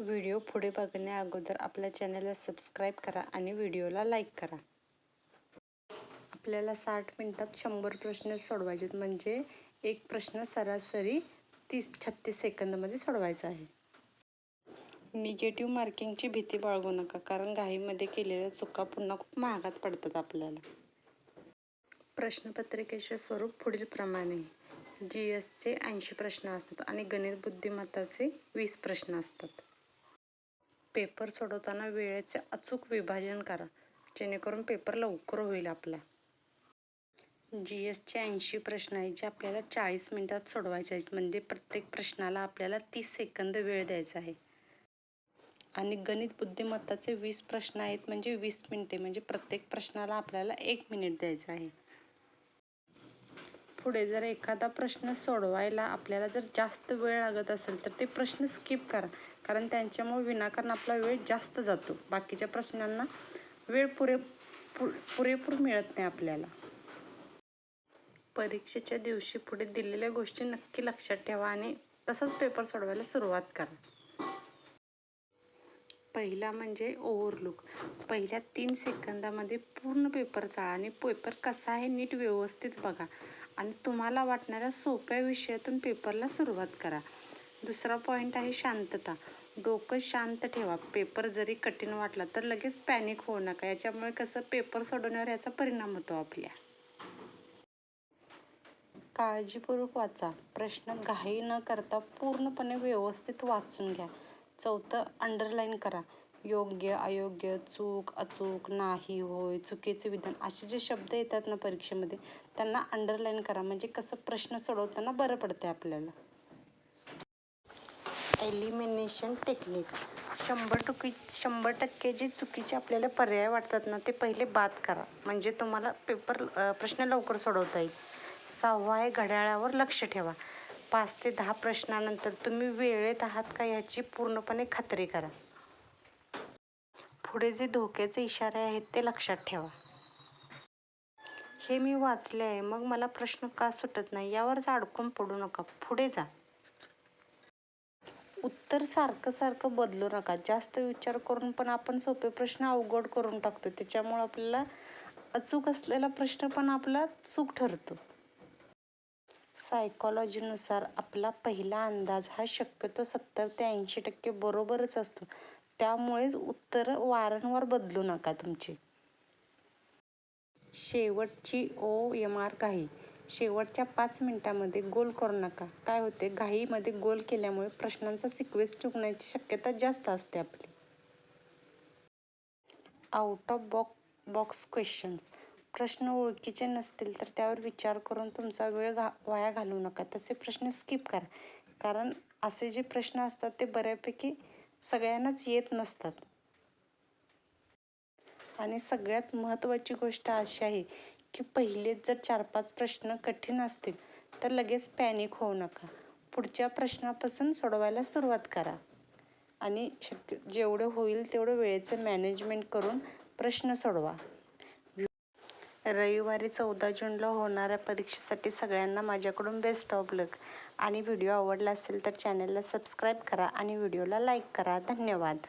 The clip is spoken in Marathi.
व्हिडिओ पुढे बघण्या अगोदर आपल्या चॅनलला सबस्क्राईब करा आणि व्हिडिओला लाईक करा. आपल्याला 60 मिनिटात 100 प्रश्न सोडवायचे आहेत, म्हणजे एक प्रश्न सरासरी 30-36 सेकंदामध्ये सोडवायचा आहे. निगेटिव्ह मार्किंगची भीती बाळगू नका, कारण घाईमध्ये केलेल्या चुका पुन्हा खूप महागात पडतात आपल्याला. प्रश्नपत्रिकेचे स्वरूप पुढील प्रमाणे: GSचे 80 प्रश्न असतात आणि गणित बुद्धिमत्ताचे 20 प्रश्न असतात. पेपर सोडवताना वेळेचे अचूक विभाजन करा, जेणेकरून पेपर लवकर होईल आपला. GSचे 80 प्रश्न आहेत, जे आपल्याला 40 मिनिटात सोडवायचे आहेत, म्हणजे प्रत्येक प्रश्नाला आपल्याला 30 सेकंद वेळ द्यायचा आहे. आणि गणित बुद्धिमत्ताचे 20 प्रश्न आहेत, म्हणजे 20 मिनिटे, म्हणजे प्रत्येक प्रश्नाला आपल्याला 1 मिनिट द्यायचं आहे. पुढे जर एखादा प्रश्न सोडवायला आपल्याला जर जास्त वेळ लागत असेल तर ते प्रश्न स्किप करा, कारण त्यांच्यामुळे विनाकारण आपला वेळ जास्त जातो. बाकीच्या प्रश्नांना वेळ पुरेपूर मिळत नाही आपल्याला. परीक्षेच्या दिवशी पुढे दिलेल्या गोष्टी नक्की लक्षात ठेवा आणि तसंच पेपर सोडवायला सुरुवात करा. पहिला म्हणजे ओव्हरलुक. पहिल्या 3 सेकंदामध्ये पूर्ण पेपर चाळा आणि पेपर कसा आहे नीट व्यवस्थित बघा आणि तुम्हाला वाटणाऱ्या सोप्या विषयातून पेपरला सुरुवात करा. दुसरा पॉईंट आहे शांतता. डोकं शांत ठेवा. पेपर जरी कठीण वाटला तर लगेच पॅनिक होऊ नका. याच्यामुळे कसं पेपर सोडवण्यावर याचा परिणाम होतो आपल्या. काळजीपूर्वक वाचा. प्रश्न घाई न करता पूर्णपणे व्यवस्थित वाचून घ्या. चौथं, अंडरलाईन करा. योग्य, अयोग्य, चूक, अचूक, नाही, होय, चुकीचे विधान असे जे शब्द येतात ना परीक्षेमध्ये, त्यांना अंडरलाईन करा, म्हणजे कसं प्रश्न सोडवताना बरं पडते आपल्याला. Elimination technique. 100% जे चुकीचे आपल्याला पर्याय वाटतात ना, ते पहिले बाद करा, म्हणजे तुम्हाला प्रश्न लवकर सोडवता येईल. 6वा आहे घड्याळावर लक्ष ठेवा. 5 ते 10 प्रश्नानंतर तुम्ही वेळेत आहात का याची पूर्णपणे खात्री करा. पुढे जे धोक्याचे इशारे आहेत ते लक्षात ठेवा. हे मी वाचले आहे, मग मला प्रश्न का सुटत नाही यावरच अडकून पडू नका. पुढे जा. उत्तर सारखं बदलू नका. जास्त विचार करून पण आपण सोपे प्रश्न अवघड करून टाकतो. त्याच्यामुळे आपल्याला अचूक असलेला प्रश्न पण आपला चूक ठरतो. सायकॉलॉजीनुसार आपला पहिला अंदाज हा शक्यतो 70 ते 80% बरोबरच असतो. त्यामुळेच उत्तरं वारंवार बदलू नका तुमची. शेवटची OMR घाई. शेवटच्या 5 मिनिटांमध्ये गोल करू नका. काय होते, घाईमध्ये गोल केल्यामुळे प्रश्नांचा सिक्वेन्स चुकण्याची शक्यता जास्त असते आपली. Out of box questions. प्रश्न ओळखीचे नसतील तर त्यावर विचार करून तुमचा वेळ वाया घालवू नका. तसे प्रश्न स्किप करा, कारण असे जे प्रश्न असतात ते बऱ्यापैकी सगळ्यांनाच येत नसतात. आणि सगळ्यात महत्त्वाची गोष्ट अशी आहे की पहिलेच जर 4-5 प्रश्न कठीण असतील तर लगेच पॅनिक होऊ नका. पुढच्या प्रश्नापासून सोडवायला सुरुवात करा आणि जेवढं होईल तेवढं वेळेचं मॅनेजमेंट करून प्रश्न सोडवा. रविवारी 14 जूनला होणाऱ्या परीक्षेसाठी सगळ्यांना माझ्याकडून बेस्ट ऑफ लक. आणि व्हिडिओ आवडला असेल तर चॅनलला सबस्क्राईब करा आणि व्हिडिओला लाईक करा. धन्यवाद.